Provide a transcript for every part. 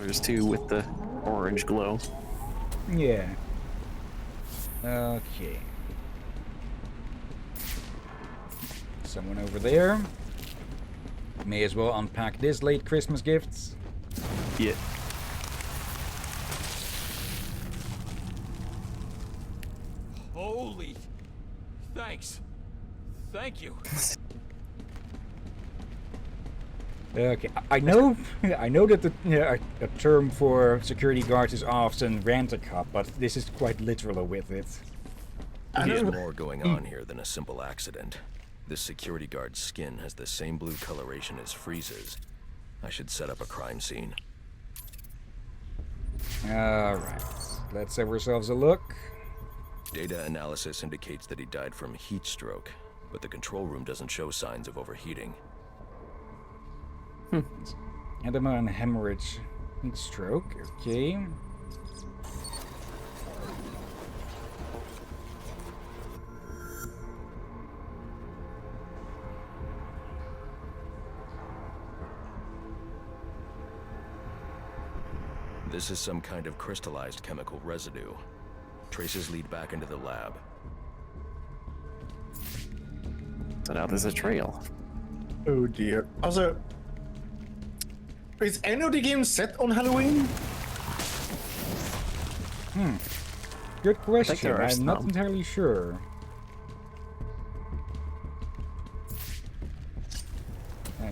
others too with the orange glow. Yeah. Okay. Someone over there. May as well unpack this late Christmas gifts. Yeah. Holy... Thanks. Thank you. Okay, I know, I know that a term for security guards is often rent-a-cop, but this is quite literal with it. There's more going on here than a simple accident. This security guard's skin has the same blue coloration as Freeze's. I should set up a crime scene. Alright, let's have ourselves a look. Data analysis indicates that he died from heat stroke, but the control room doesn't show signs of overheating. Edema and hemorrhage. Heat stroke, okay. This is some kind of crystallized chemical residue. Traces lead back into the lab. So now there's a trail. Oh dear. Also, is any of the games set on Halloween? Good question. there are I'm not some. entirely sure. Okay.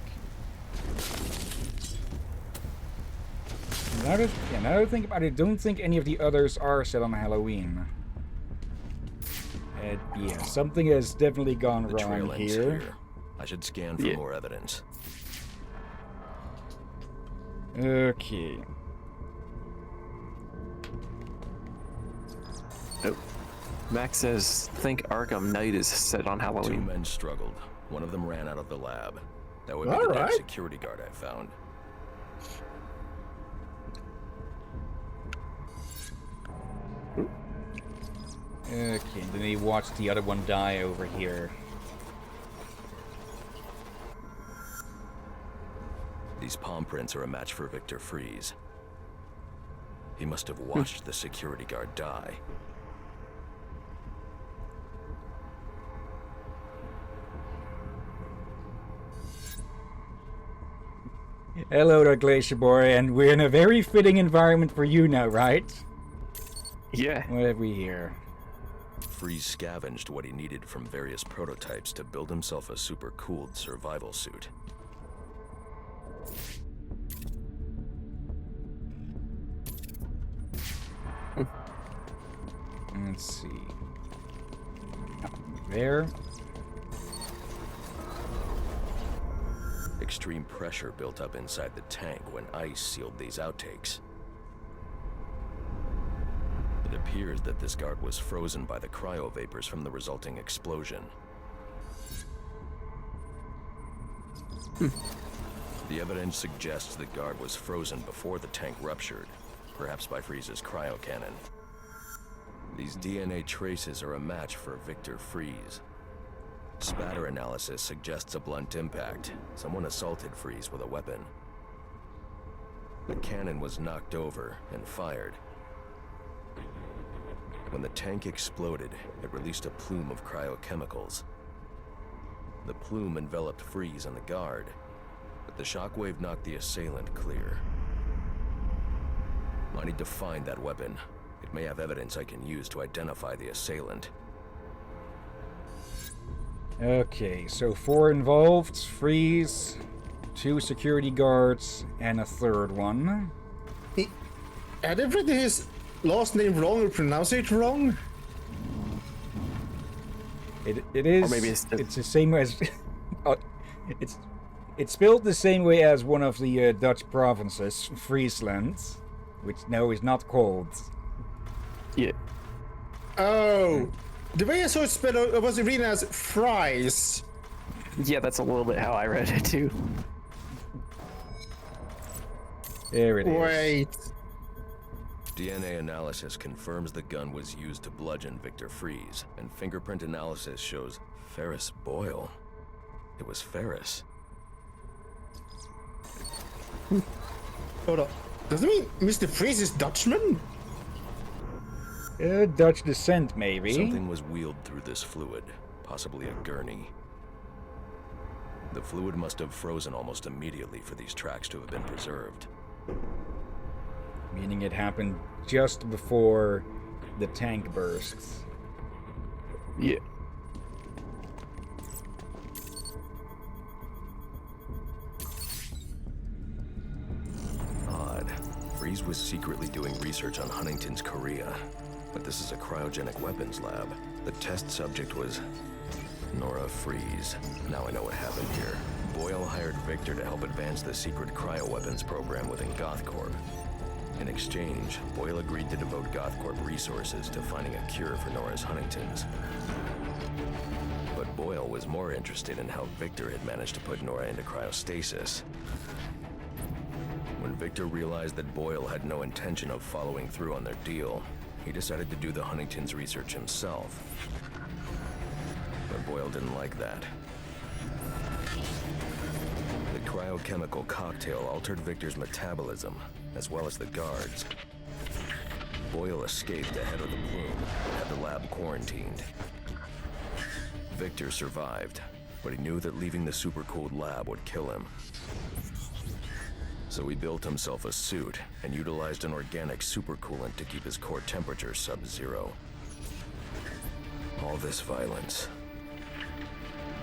Now that I think about it, I don't think any of the others are set on Halloween. Yeah, something has definitely gone The wrong trail ends here. here. I should scan for Yeah. more evidence. Okay. Oh. Max says, think Arkham Knight is set on Two Halloween. men struggled. One of them ran out of the lab. That would be the dead Alright. security guard I found. Okay, then he watched the other one die over here. These palm prints are a match for Victor Freeze. He must have watched the security guard die. Hello there, Glacier Boy, and we're in a very fitting environment for you now, right? Yeah. What have we here? Freeze scavenged what he needed from various prototypes to build himself a super-cooled survival suit. Let's see. There. Extreme pressure built up inside the tank when ice sealed these outtakes. It appears that this guard was frozen by the cryo vapors from the resulting explosion. The evidence suggests the guard was frozen before the tank ruptured, perhaps by Freeze's cryo cannon. These DNA traces are a match for Victor Freeze. Spatter analysis suggests a blunt impact. Someone assaulted Freeze with a weapon. The cannon was knocked over and fired. When the tank exploded, it released a plume of cryochemicals. The plume enveloped Freeze and the guard, but the shockwave knocked the assailant clear. I need to find that weapon. It may have evidence I can use to identify the assailant. Okay, so 4 involved, Freeze, 2 security guards, and a third one. Had I written his last name wrong or pronounced it wrong? It is. Or maybe it's the same as. It's spelled the same way as one of the Dutch provinces, Friesland, which now is not called. Yeah. Oh, the way I saw it spelled was written as fries. Yeah, that's a little bit how I read it too. There it is. Wait. DNA analysis confirms the gun was used to bludgeon Victor Freeze, and fingerprint analysis shows Ferris Boyle. It was Ferris. Hold on. Does it mean Mr. Freeze is Dutchman? Dutch descent, maybe. Something was wheeled through this fluid, possibly a gurney. The fluid must have frozen almost immediately for these tracks to have been preserved. Meaning it happened just before the tank bursts. Yeah. Odd. Freeze was secretly doing research on Huntington's Korea, but this is a cryogenic weapons lab. The test subject was Nora Freeze. Now I know what happened here. Boyle hired Victor to help advance the secret cryoweapons program within GothCorp. In exchange, Boyle agreed to devote GothCorp resources to finding a cure for Nora's Huntington's. But Boyle was more interested in how Victor had managed to put Nora into cryostasis. When Victor realized that Boyle had no intention of following through on their deal, he decided to do the Huntington's research himself. But Boyle didn't like that. The cryochemical cocktail altered Victor's metabolism, as well as the guards. Boyle escaped ahead of the plume and had the lab quarantined. Victor survived, but he knew that leaving the supercooled lab would kill him. So he built himself a suit and utilized an organic supercoolant to keep his core temperature sub-zero. All this violence.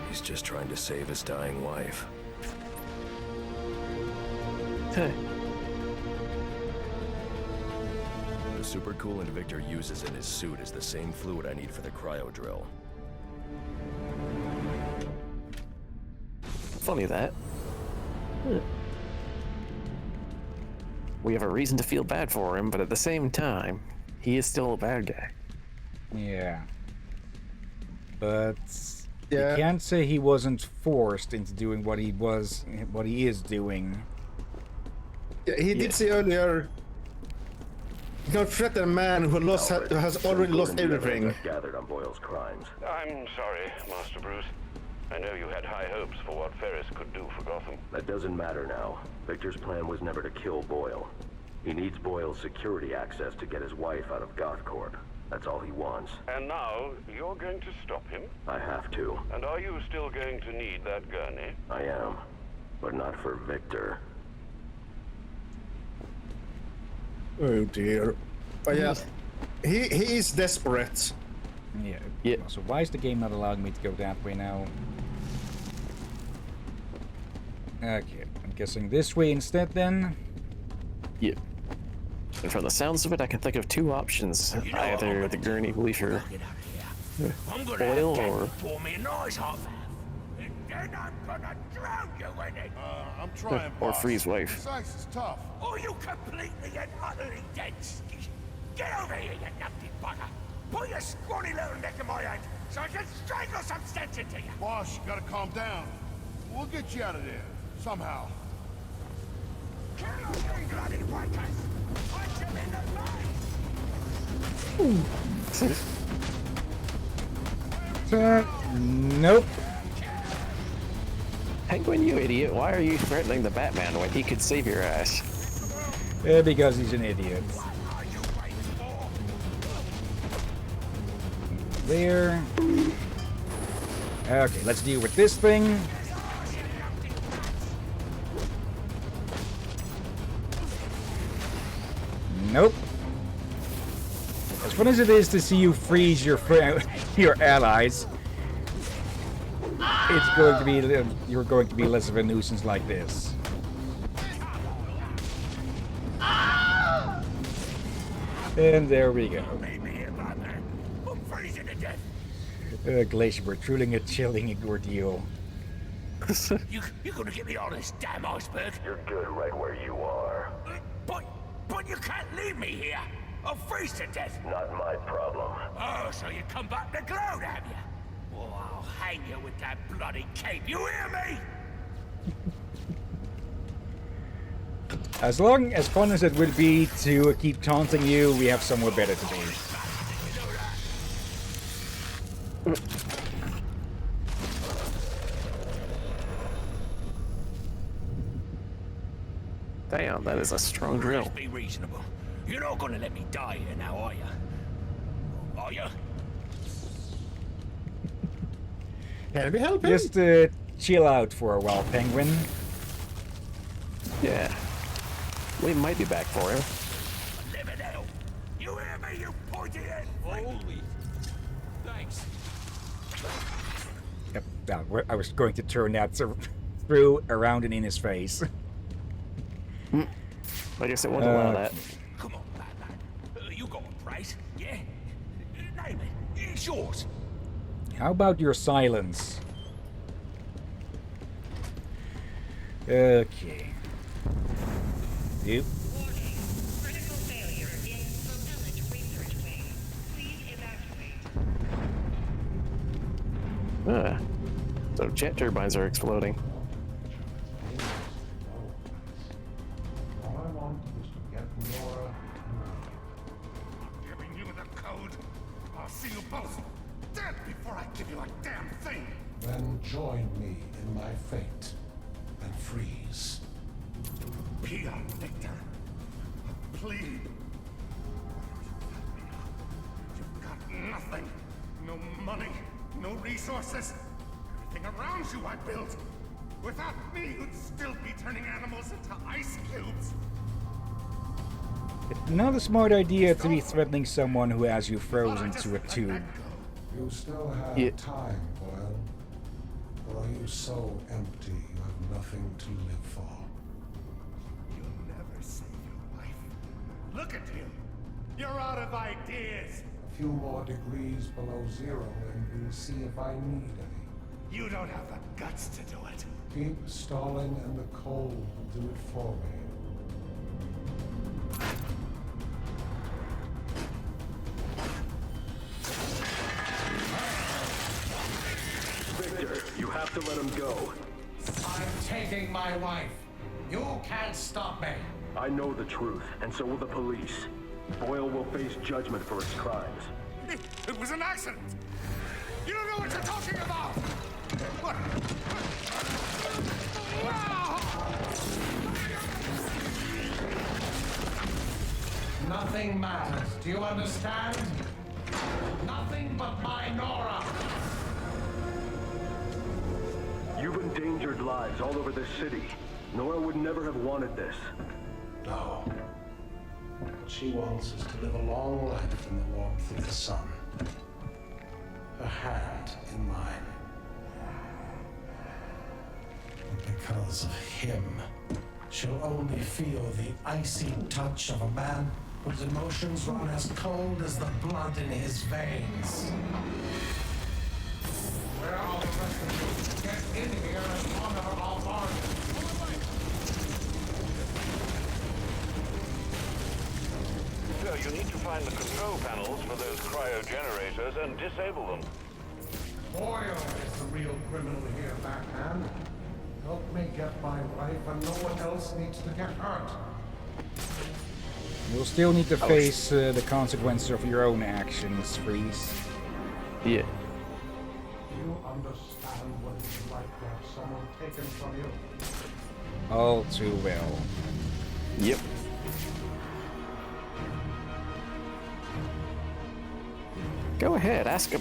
He's just trying to save his dying wife. Huh. The supercoolant Victor uses in his suit is the same fluid I need for the cryo drill. Funny that. Huh. We have a reason to feel bad for him, but at the same time, he is still a bad guy. Yeah. But Yeah. you can't say he wasn't forced into doing what he is doing. Yeah, he did say earlier, you can't threaten a man who has already lost everything. Gathered on Boyle's crimes. I'm sorry, Master Bruce. I know you had high hopes for what Ferris could do for Gotham. That doesn't matter now. Victor's plan was never to kill Boyle. He needs Boyle's security access to get his wife out of GothCorp. That's all he wants. And now, you're going to stop him? I have to. And are you still going to need that gurney? I am. But not for Victor. Oh dear. But yeah, he is desperate. Yeah. Yeah. So why is the game not allowing me to go that way now? Okay, I'm guessing this way instead then. Yeah. And from the sounds of it, I can think of two options. Either the gurney leafer Boyle or... Pour me a nice hot bath. And then I'm gonna drown you in it. I'm trying, Or boss. Freeze wife. This ice is tough. Oh, you completely and utterly dead skis. Get over here, you numpty bugger. Put your scrawny little neck in my hand so I can strangle some sense into you. Boss, you gotta calm down. We'll get you out of there. Somehow. Kill those bloody wankers. Punch them in the face. Nope. Penguin, you idiot. Why are you threatening the Batman when he could save your ass? Because he's an idiot. Are you waiting for? There. Okay, let's deal with this thing. Nope. As fun as it is to see you freeze your your allies, it's going to be you're going to be less of a nuisance like this. And there we go. Leave me here, Batman. I'm freezing to death. Glacier, we're truly a chilling ordeal. You're gonna get me on this damn iceberg. You're good right where you are. But you can't leave me here. I'll freeze to death. Not my problem. Oh, so you come back to gloat, have you? Well, I'll hang you with that bloody cape. You hear me? As long as fun as it would be to keep taunting you, we have somewhere better to be. Damn, that is a strong drill. Let's be reasonable. You're not gonna let me die here now, are you? Are you? Can we help him? Just chill out for a while, Penguin. Yeah. We might be back for him. Live it out. You hear me, you pointy head? Holy. Thanks. Yep, I was going to turn that through, around, and in his face. I guess it won't allow that. Come on, lad. You got a price, yeah? Name it. It's yours. How about your silence? Okay. You. Critical failure in propellant research wing. Please evacuate. So jet turbines are exploding. All I want is to get Nora. Giving you the code. I'll see you both dead before I give you a damn thing. Then join me in my fate and freeze. Peon Victor. A plea. You've got nothing. No money. No resources. Everything around you I built. Without me, you'd still be turning animals into ice cubes. It's not a smart idea to be threatening someone who has you frozen to a tube. You still have Yeah. time, Boyle. Or are you so empty you have nothing to live for? You'll never save your life. Look at you. You're out of ideas. A few more degrees below zero and we'll see if I need any. You don't have the guts to do it. Keep stalling and the cold will do it for me. Victor, you have to let him go. I'm taking my wife. You can't stop me. I know the truth, and so will the police. Boyle will face judgment for his crimes. It was an accident. You don't know what you're talking about. What? Nothing matters. Do you understand? Nothing but my Nora. You've endangered lives all over this city. Nora would never have wanted this. No. What she wants is to live a long life in the warmth of the sun. Her hand in mine. And because of him, she'll only feel the icy touch of a man whose emotions run as cold as the blood in his veins. Where are the rest of you? Get in here and honor our bargain. So you need to find the control panels for those cryogenerators and disable them. Boyle is the real criminal here, backhand. Help me get my wife, and no one else needs to get hurt. You'll still need to face the consequences of your own actions, Freeze. Yeah. You understand what it's like to have someone taken from you? All too well. Yep. Go ahead, ask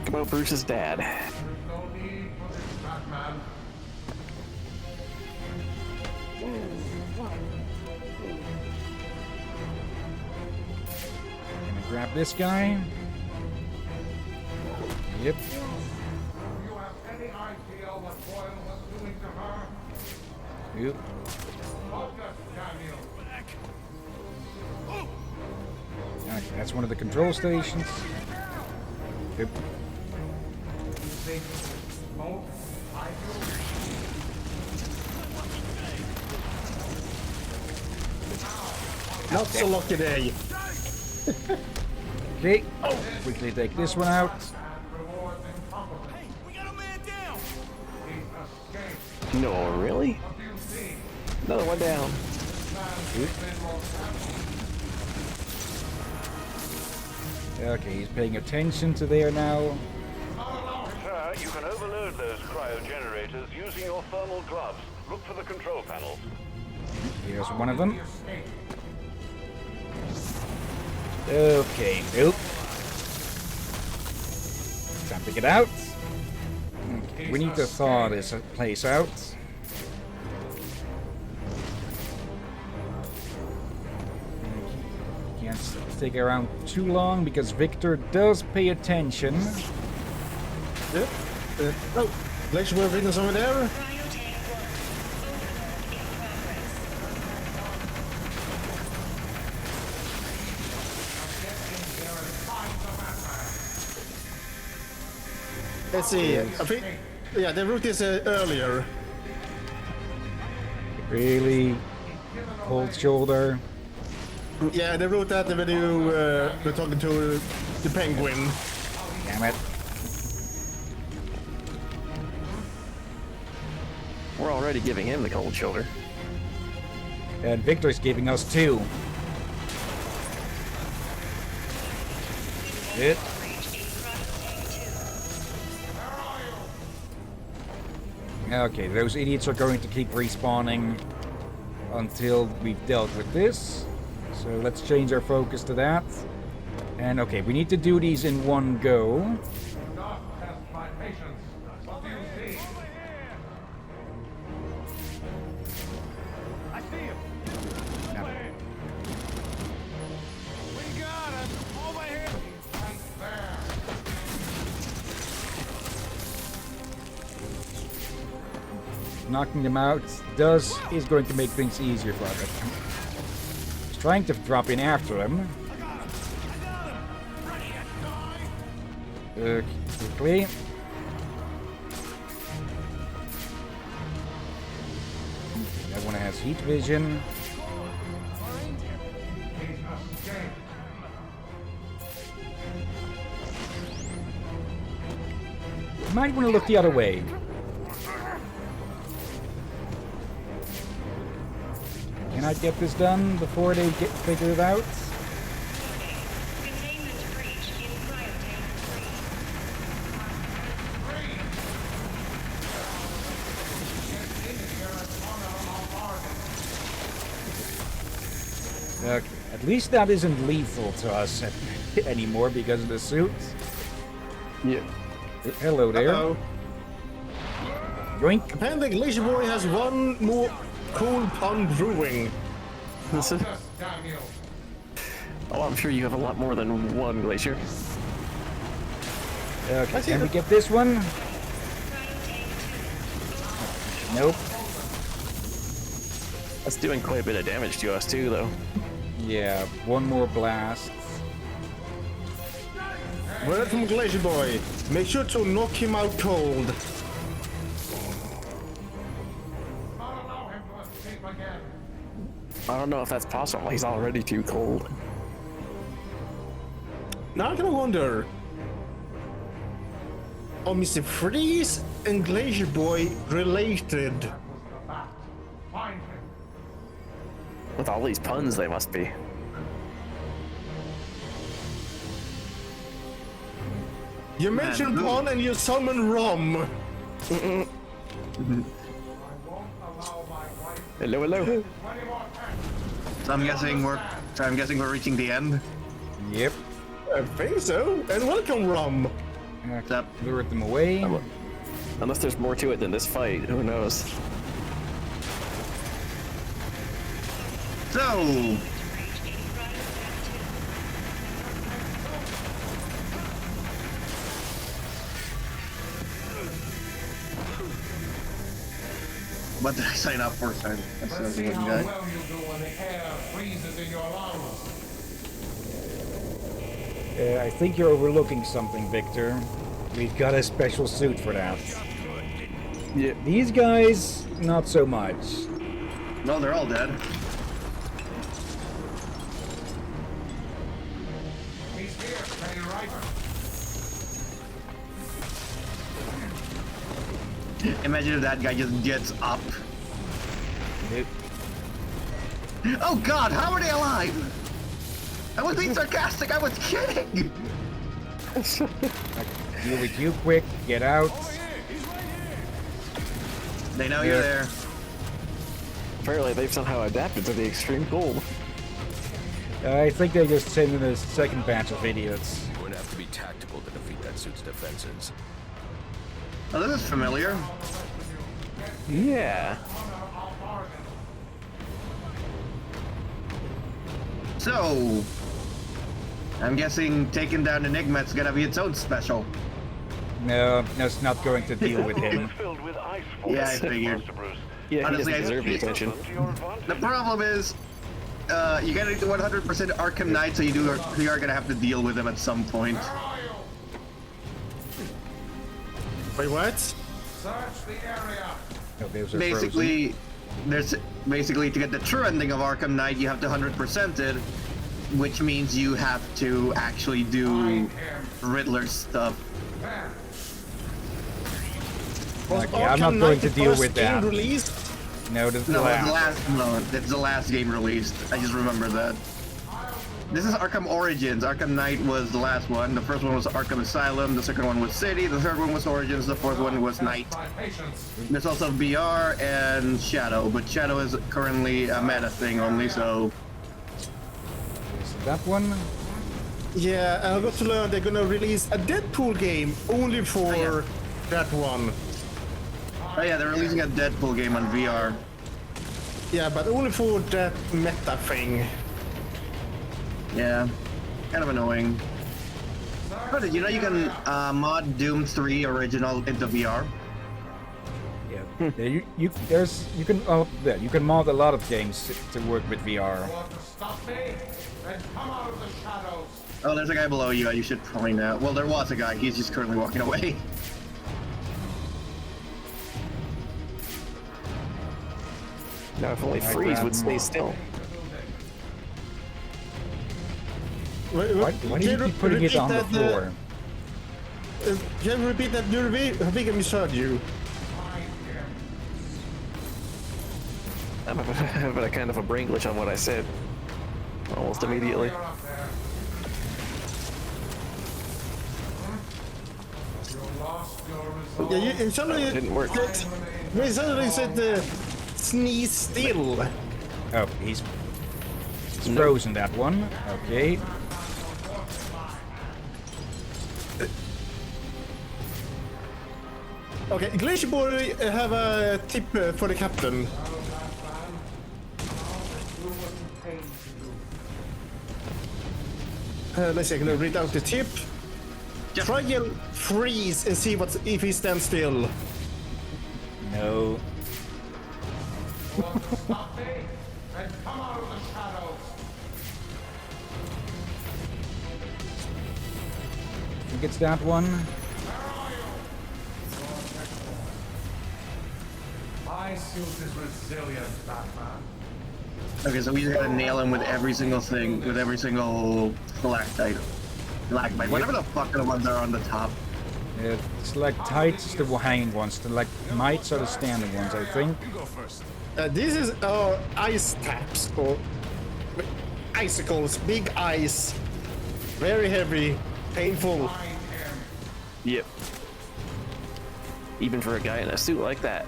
about Bruce's dad. There's no need for this, Batman. Gonna grab this guy. Yep. Do you have any idea what Boyle was doing to her? Yep. Focus, Daniel. Okay, that's one of the control stations. Yep. Think won't hide you? Not so lucky day. Okay. Quickly take this one out. Rewards incomparable. Hey, we got a man down. He escaped. No, really? What do you see? Another one down. Okay, he's paying attention to there now. Sir, you can overload those cryogenerators using your thermal gloves. Look for the control panels. Here's one of them. Okay, nope. Time to get out. Okay, we need to thaw this place out. Can't stick around too long because Victor does pay attention. Yep. Oh, Glacier Boy written somewhere there? Let's see. I think, yeah, the route is earlier. Really cold shoulder. Yeah, the route that when you were talking to the penguin. Damn it. We're already giving him the cold shoulder. And Victor's giving us 2. It. Okay, those idiots are going to keep respawning until we've dealt with this. So let's change our focus to that. And okay, we need to do these in one go. Not test my patience. What do you see? I see him. Now, We got him. Over here. Right there. knocking them out is going to make things easier for us. He's trying to drop in after them. Quickly. That one has heat vision. You might want to look the other way. Can I get this done before they figure it out? Containment breach in cryotank 3. Okay, at least that isn't lethal to us anymore because of the suit. Yeah. Hello there. Uh-oh. Yoink. Apparently Glacier Boy has one more cool pun brewing. This is, Damn you. oh, I'm sure you have a lot more than one glacier. Okay, can we get this one? Nope. That's doing quite a bit of damage to us too, though. Yeah, one more blast. Word from Glacier Boy. Make sure to knock him out cold. Not allow him to escape again. I don't know if that's possible. He's already too cold. Now I kind of wonder. Are Mr. Freeze and Glacier Boy related? Find him. With all these puns, they must be. You mentioned pun and you summon rum. I won't allow my wife Hello, hello. 20 more attacks. So I'm guessing we're reaching the end. Yep. I think so. And welcome, rum. Okay, lured them away. Unless there's more to it than this fight, who knows? So, what did I sign up for? Sorry, I still Let's see wasn't how guy. well you do when the air freezes in your lungs. I think you're overlooking something, Victor. We've got a special suit for that. Yeah. These guys, not so much. No, they're all dead. He's here, Penny Riper. Imagine if that guy just gets up. Nope. Oh God, how are they alive? I was being sarcastic. I was kidding. Deal with you quick. Get out. They know you're there. Apparently they've somehow adapted to the extreme cold. I think they just sent in a second batch of idiots. You're going to have to be tactical to defeat that suit's defenses. Oh, this is familiar. Yeah. So, I'm guessing taking down Enigma's gonna be its own special. No, it's not going to deal with him. Filled with ice Yeah, I force, figured. Master Bruce. Yeah, Honestly, he I doesn't deserve the attention. To your advantage. The problem is, you gotta do 100% Arkham Knight, so you are gonna have to deal with him at some point. Wait, what? Search the area. Oh, those are Basically, to get the true ending of Arkham Knight, you have to 100% it, which means you have to actually do Riddler stuff. Was Okay, I'm not Arkham going Knight to the deal first with game that. Released? frozen. No, this is the No, last. it's the last game released. I just remember that. This is Arkham Origins. Arkham Knight was the last one. The first one was Arkham Asylum. The second one was City. The third one was Origins. The fourth one was Knight. There's also VR and Shadow, but Shadow is currently a meta thing only, so... Is that one? Yeah, and I got to learn they're gonna release a Deadpool game only for that one. Oh yeah, they're releasing a Deadpool game on VR. Yeah, but only for that meta thing. Yeah, kind of annoying. Oh, did you know you can mod Doom 3 Original into VR? Yeah. Yeah, you can mod a lot of games to work with VR. Want to stop me? Then come out of the shadows. Oh, there's a guy below you. You should point out. Well, there was a guy. He's just currently walking away. Now, if only Freeze would stay still. Why do you keep putting it on the floor? Can you repeat that? I think I misheard you. I'm having a kind of a brain glitch on what I said. Almost immediately. You're up there. You lost your resolve. Yeah, suddenly It didn't work. Suddenly said sneeze still. Oh, he's frozen that one. Okay. Okay, Glacier Boy have a tip for the captain. Let's see, I'm gonna read out the tip. Try and freeze and see if he stands still. No. Stop me? Then come out of the shadows. I think it's that one. My suit is resilient, Batman. Okay, so we just gotta nail him with every single thing, with every single stalactite. Stalagmite, whatever the fuck the ones are on the top. Stalactites, the hanging ones. Stalagmites are the standing ones, I think. This is ice taps or icicles, big ice, very heavy, painful. Yep. Even for a guy in a suit like that.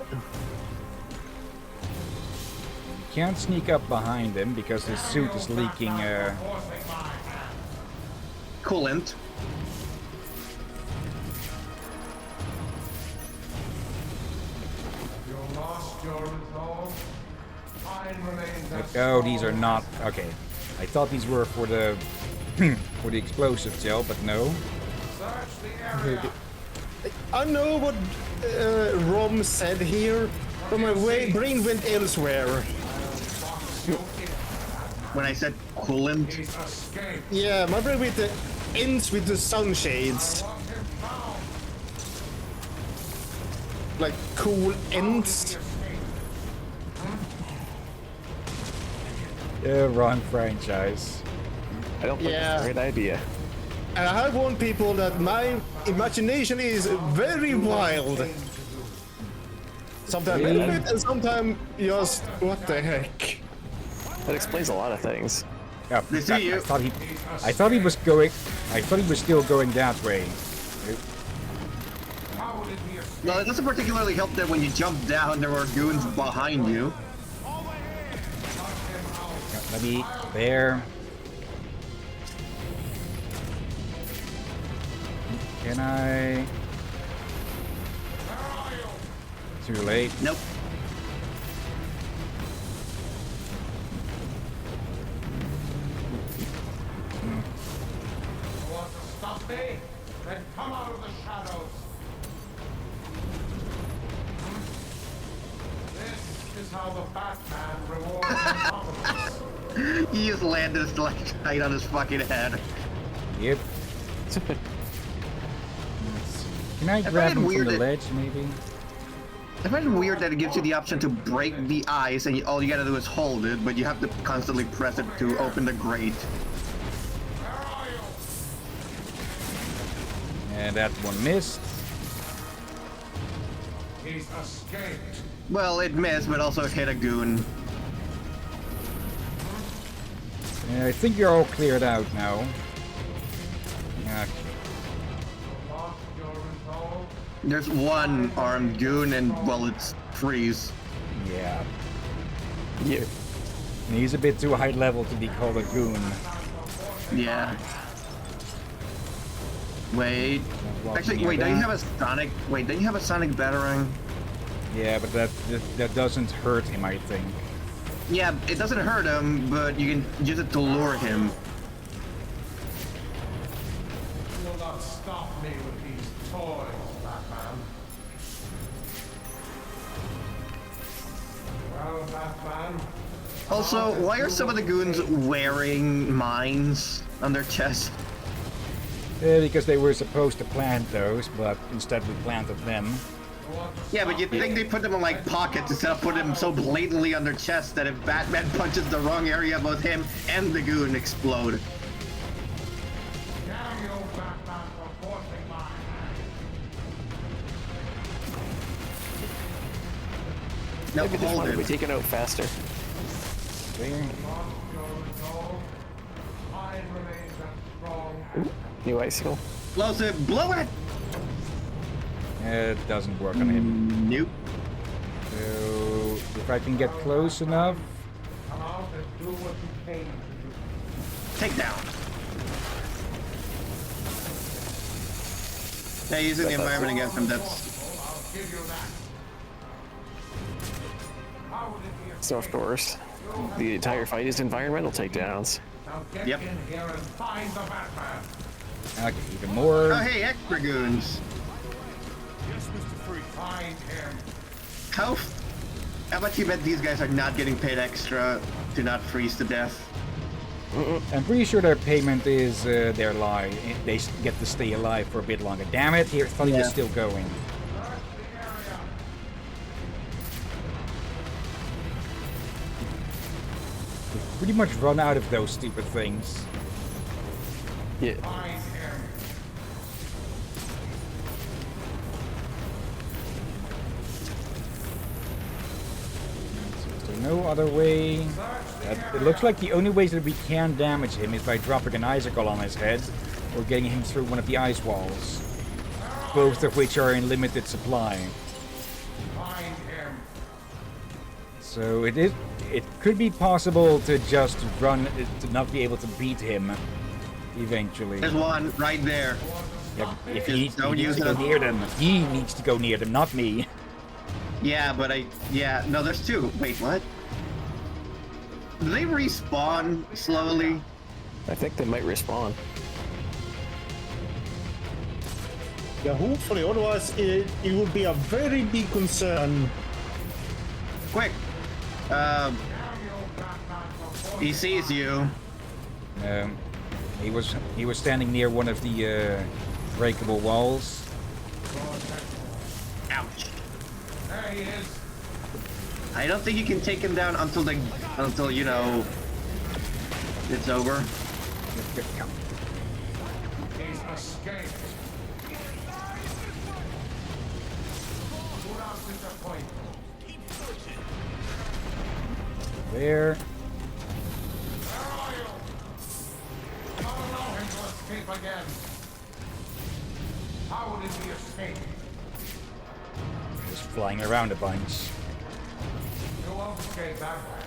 Can't sneak up behind him because his suit is leaking. Coolant. You lost your resolve. Mine remains as Oh, these are not. Okay. I thought these were for the for the explosive gel, but no. search the area. I know what Rom said here, but my brain went elsewhere. When I said coolant. He's escaped. Yeah, my brain ends with the sunshades. Want him found. Like cool ends. Wrong franchise. I don't think Yeah. it's a great idea. And I have warned people that my imagination is very wild. Sometimes a little bit, and sometimes just what the heck. That explains a lot of things. Yeah, They see you. I thought he was going. I thought he was still going that way. How did he escape? Well, it doesn't particularly help that when you jump down, there were goons behind you. Let me there. Can I? Too late. Nope. Want to stop me? Then come out of the shadows. This is how the Batman rewards incompetence. He just landed like right on his fucking head. Yep. Can I grab him from the ledge, maybe? I find it weird that it gives you the option to break the ice and all you gotta do is hold it, but you have to constantly press it to open the grate. And that one missed. He's escaped. Well, it missed, but also hit a goon. I think you're all cleared out now. Okay. There's one armed goon and, well, it's Freeze. Yeah. Yeah. And he's a bit too high level to be called a goon. Yeah. Wait. Actually, wait, don't you have a sonic... Wait, don't you have a sonic batarang? Yeah, but that doesn't hurt him, I think. Yeah, it doesn't hurt him, but you can use it to lure him. You will not stop me with these toys, Batman. Well, Batman. Also, why are some of the goons wearing mines on their chest? Because they were supposed to plant those, but instead we planted them. Yeah, but you'd think they put them in like pockets instead of putting them so blatantly on their chest that if Batman punches the wrong area, both him and the goon explode. Damn you, Batman, for forcing my hand. No, Maybe this hold one will be it. taken out faster. Mine remains as strong. Ooh, new icicle. Explosive, blow it! It doesn't work on him. Nope. So, if I can get close enough... Come out and do what you came to do. Take down. Yeah, using the environment against him, that's... I'll give you that. How would it be if So of course, the entire fight is environmental takedowns. now get Yep. in here and find the Batman? Okay, even more. Oh, hey, extra goons. Yes, Mr. Freeze. Find him. How about you bet these guys are not getting paid extra to not freeze to death? I'm pretty sure their payment is their life. They get to stay alive for a bit longer. Damn it, here, Funny is still going. We've pretty much run out of those stupid things. Yeah. Find him. So no other way. It looks like the only ways that we can damage him is by dropping an icicle on his head or getting him through one of the ice walls. Both of which are in limited supply. Find him. So it could be possible to just run, to not be able to beat him eventually. There's one right there. Yeah, if Just he don't needs use to go them. near them. He needs to go near them, not me. Yeah, but no, there's two. Wait, what? Do they respawn slowly? I think they might respawn. Yeah, hopefully, otherwise it would be a very big concern. Quick! He sees you. He was standing near one of the breakable walls. Ouch. There he is. I don't think you can take him down until you know it's over. He's escaped. Do not disappoint. There. Where are you? Don't allow him to escape again. How did he escape? Just flying around a bunch. You won't escape that way.